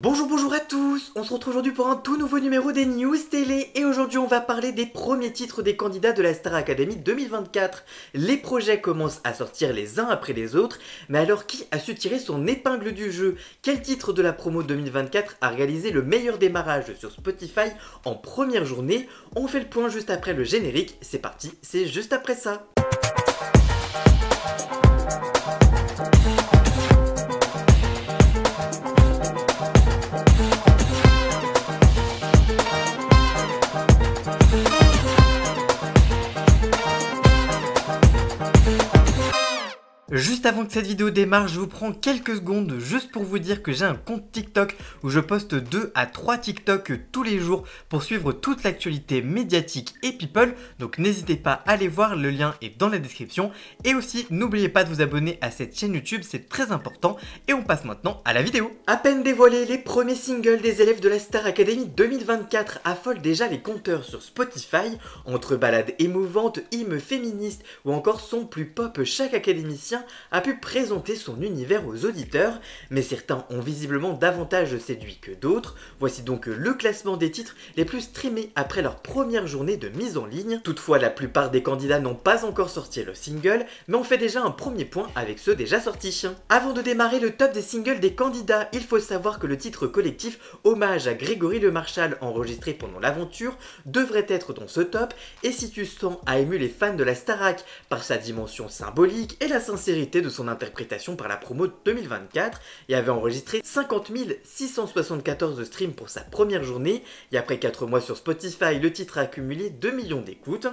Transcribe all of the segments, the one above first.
Bonjour à tous, on se retrouve aujourd'hui pour un tout nouveau numéro des News Télé et aujourd'hui on va parler des premiers titres des candidats de la Star Academy 2024. Les projets commencent à sortir les uns après les autres, mais alors qui a su tirer son épingle du jeu? Quel titre de la promo 2024 a réalisé le meilleur démarrage sur Spotify en première journée? On fait le point juste après le générique, c'est parti, c'est juste après ça. Juste avant que cette vidéo démarre, je vous prends quelques secondes juste pour vous dire que j'ai un compte TikTok où je poste 2 à 3 TikTok tous les jours pour suivre toute l'actualité médiatique et people. Donc n'hésitez pas à aller voir, le lien est dans la description. Et aussi, n'oubliez pas de vous abonner à cette chaîne YouTube, c'est très important. Et on passe maintenant à la vidéo. À peine dévoilés, les premiers singles des élèves de la Star Academy 2024 affolent déjà les compteurs sur Spotify. Entre ballades émouvantes, hymnes féministes ou encore son plus pop, chaque académicien a pu présenter son univers aux auditeurs, mais certains ont visiblement davantage séduit que d'autres. Voici donc le classement des titres les plus streamés après leur première journée de mise en ligne. Toutefois, la plupart des candidats n'ont pas encore sorti le single, mais on fait déjà un premier point avec ceux déjà sortis. Avant de démarrer le top des singles des candidats, il faut savoir que le titre collectif Hommage à Grégory Le Marchal enregistré pendant l'aventure devrait être dans ce top, et Si tu sens a ému les fans de la Starac par sa dimension symbolique et la sincérité de son interprétation par la promo 2024 et avait enregistré 50 674 streams pour sa première journée, et après 4 mois sur Spotify, le titre a accumulé 2 millions d'écoutes.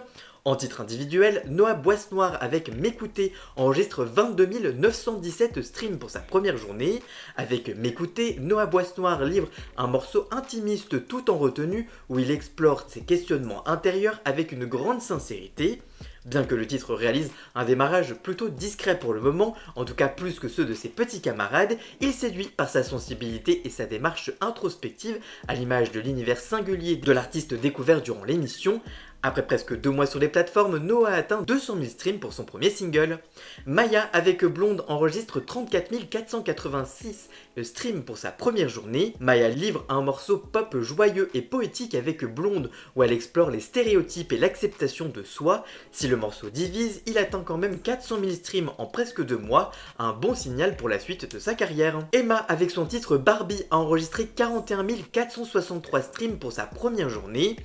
En titre individuel, Noah Boissnoir avec M'écouter enregistre 22 917 streams pour sa première journée. Avec M'écouter, Noah Boissnoir livre un morceau intimiste tout en retenue où il explore ses questionnements intérieurs avec une grande sincérité. Bien que le titre réalise un démarrage plutôt discret pour le moment, en tout cas plus que ceux de ses petits camarades, il séduit par sa sensibilité et sa démarche introspective à l'image de l'univers singulier de l'artiste découvert durant l'émission. Après presque 2 mois sur les plateformes, Noah a atteint 200 000 streams pour son premier single. Maya avec Blonde enregistre 34 486 streams pour sa première journée. Maya livre un morceau pop joyeux et poétique avec Blonde où elle explore les stéréotypes et l'acceptation de soi. Si le morceau divise, il atteint quand même 400 000 streams en presque 2 mois, un bon signal pour la suite de sa carrière. Emma avec son titre Barbie a enregistré 41 463 streams pour sa première journée.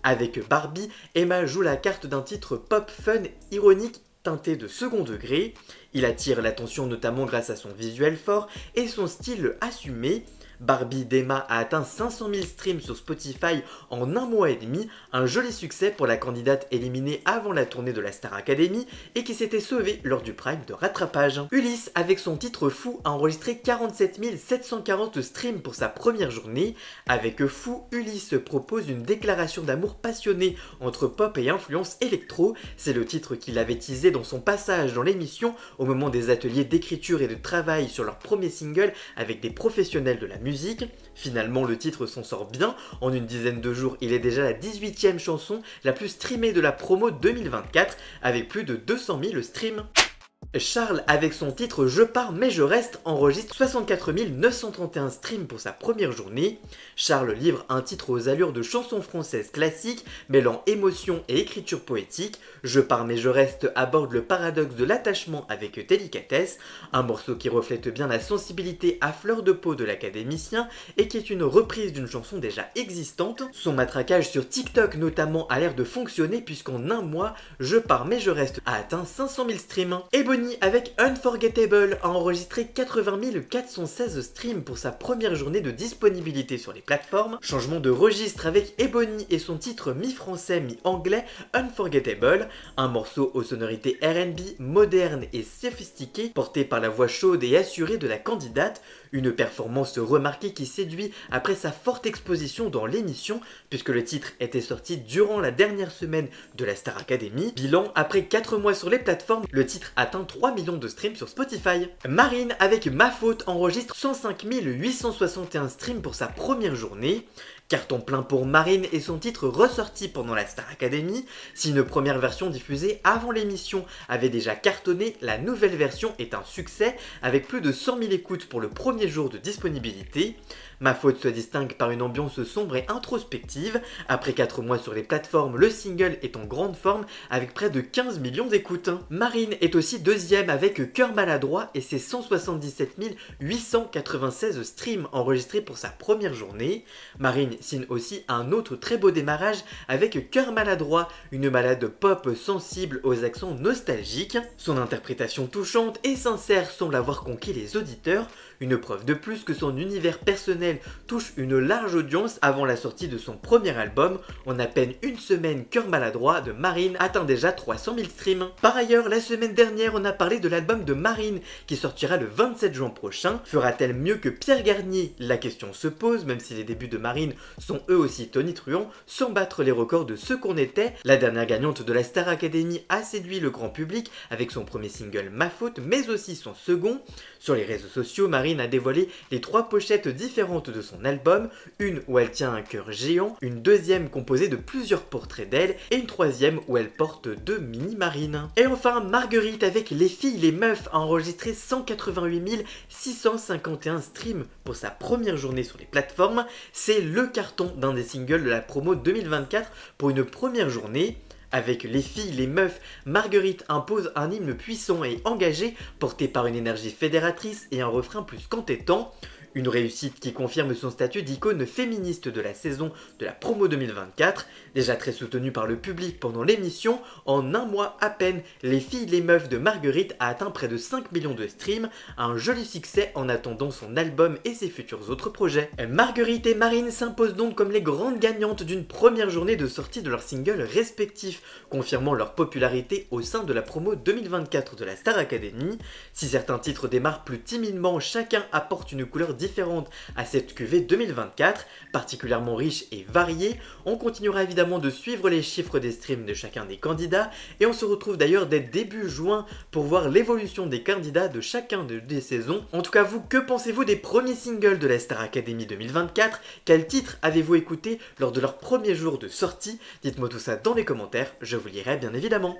Avec Barbie, Emma joue la carte d'un titre pop fun, ironique, teinté de second degré. Il attire l'attention notamment grâce à son visuel fort et son style assumé. Barbie d'Emma a atteint 500 000 streams sur Spotify en 1 mois et demi, un joli succès pour la candidate éliminée avant la tournée de la Star Academy et qui s'était sauvée lors du prime de rattrapage. Ulysse, avec son titre Fou, a enregistré 47 740 streams pour sa première journée. Avec Fou, Ulysse propose une déclaration d'amour passionnée entre pop et influence électro. C'est le titre qu'il avait teasé dans son passage dans l'émission au moment des ateliers d'écriture et de travail sur leur premier single avec des professionnels de la musique. Finalement, le titre s'en sort bien. En une dizaine de jours, il est déjà la 18e chanson la plus streamée de la promo 2024 avec plus de 200 000 streams. Charles, avec son titre Je pars mais je reste, enregistre 64 931 streams pour sa première journée. Charles livre un titre aux allures de chanson française classique, mêlant émotion et écriture poétique. Je pars mais je reste aborde le paradoxe de l'attachement avec délicatesse, un morceau qui reflète bien la sensibilité à fleur de peau de l'académicien et qui est une reprise d'une chanson déjà existante. Son matraquage sur TikTok notamment a l'air de fonctionner puisqu'en 1 mois, Je pars mais je reste a atteint 500 000 streams. Ebony avec Unforgettable a enregistré 80 416 streams pour sa première journée de disponibilité sur les plateformes. Changement de registre avec Ebony et son titre mi-français mi-anglais Unforgettable, un morceau aux sonorités R&B moderne et sophistiqué porté par la voix chaude et assurée de la candidate. Une performance remarquée qui séduit après sa forte exposition dans l'émission puisque le titre était sorti durant la dernière semaine de la Star Academy. Bilan, après 4 mois sur les plateformes, le titre atteint 3 millions de streams sur Spotify. Marine avec Ma Faute enregistre 105 861 streams pour sa première journée. Carton plein pour Marine et son titre ressorti pendant la Star Academy. Si une première version diffusée avant l'émission avait déjà cartonné, la nouvelle version est un succès avec plus de 100 000 écoutes pour le premier premiers jours de disponibilité. Ma faute se distingue par une ambiance sombre et introspective. Après 4 mois sur les plateformes, le single est en grande forme avec près de 15 millions d'écoutes. Marine est aussi deuxième avec Cœur maladroit et ses 177 896 streams enregistrés pour sa première journée. Marine signe aussi un autre très beau démarrage avec Cœur maladroit, une balade pop sensible aux accents nostalgiques. Son interprétation touchante et sincère semble avoir conquis les auditeurs, une preuve de plus que son univers personnel touche une large audience avant la sortie de son premier album. En à peine une semaine, Cœur maladroit de Marine atteint déjà 300 000 streams. Par ailleurs, la semaine dernière, on a parlé de l'album de Marine qui sortira le 27 juin prochain. Fera-t-elle mieux que Pierre Garnier? La question se pose, même si les débuts de Marine sont eux aussi tonitruants, sans battre les records de ce qu'on était. La dernière gagnante de la Star Academy a séduit le grand public avec son premier single Ma faute, mais aussi son second. Sur les réseaux sociaux, Marine a dévoilé les 3 pochettes différentes de son album, une où elle tient un cœur géant, une deuxième composée de plusieurs portraits d'elle et une troisième où elle porte 2 mini-marines. Et enfin, Marguerite avec Les filles, les meufs a enregistré 188 651 streams pour sa première journée sur les plateformes. C'est le carton d'un des singles de la promo 2024 pour une première journée. Avec Les filles, les meufs, Marguerite impose un hymne puissant et engagé, porté par une énergie fédératrice et un refrain plus qu'entêtant. Une réussite qui confirme son statut d'icône féministe de la saison de la promo 2024. Déjà très soutenue par le public pendant l'émission, en un mois à peine, Les filles, les meufs de Marguerite a atteint près de 5 millions de streams, un joli succès en attendant son album et ses futurs autres projets. Marguerite et Marine s'imposent donc comme les grandes gagnantes d'une première journée de sortie de leurs singles respectifs, confirmant leur popularité au sein de la promo 2024 de la Star Academy. Si certains titres démarrent plus timidement, chacun apporte une couleur différente à cette QV 2024, particulièrement riche et variée. On continuera évidemment de suivre les chiffres des streams de chacun des candidats et on se retrouve d'ailleurs dès début juin pour voir l'évolution des candidats de chacun des saisons. En tout cas vous, que pensez-vous des premiers singles de la Star Academy 2024? Quels titres avez-vous écouté lors de leur premier jour de sortie? Dites-moi tout ça dans les commentaires, je vous lirai bien évidemment.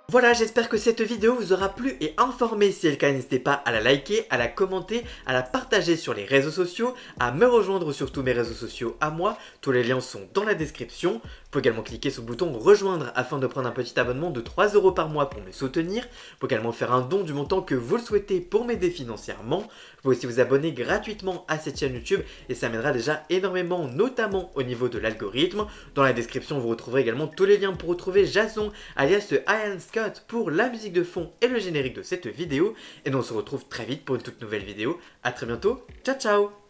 Voilà, j'espère que cette vidéo vous aura plu et informé. Si c'est le cas, n'hésitez pas à la liker, à la commenter, à la partager sur les réseaux sociaux, à me rejoindre sur tous mes réseaux sociaux à moi. Tous les liens sont dans la description. Vous pouvez également cliquer sur le bouton rejoindre afin de prendre un petit abonnement de 3 € par mois pour me soutenir. Vous pouvez également faire un don du montant que vous le souhaitez pour m'aider financièrement. Vous pouvez aussi vous abonner gratuitement à cette chaîne YouTube et ça m'aidera déjà énormément, notamment au niveau de l'algorithme. Dans la description, vous retrouverez également tous les liens pour retrouver Jason, alias Ian Scott, pour la musique de fond et le générique de cette vidéo. Et nous on se retrouve très vite pour une toute nouvelle vidéo. A très bientôt, ciao ciao.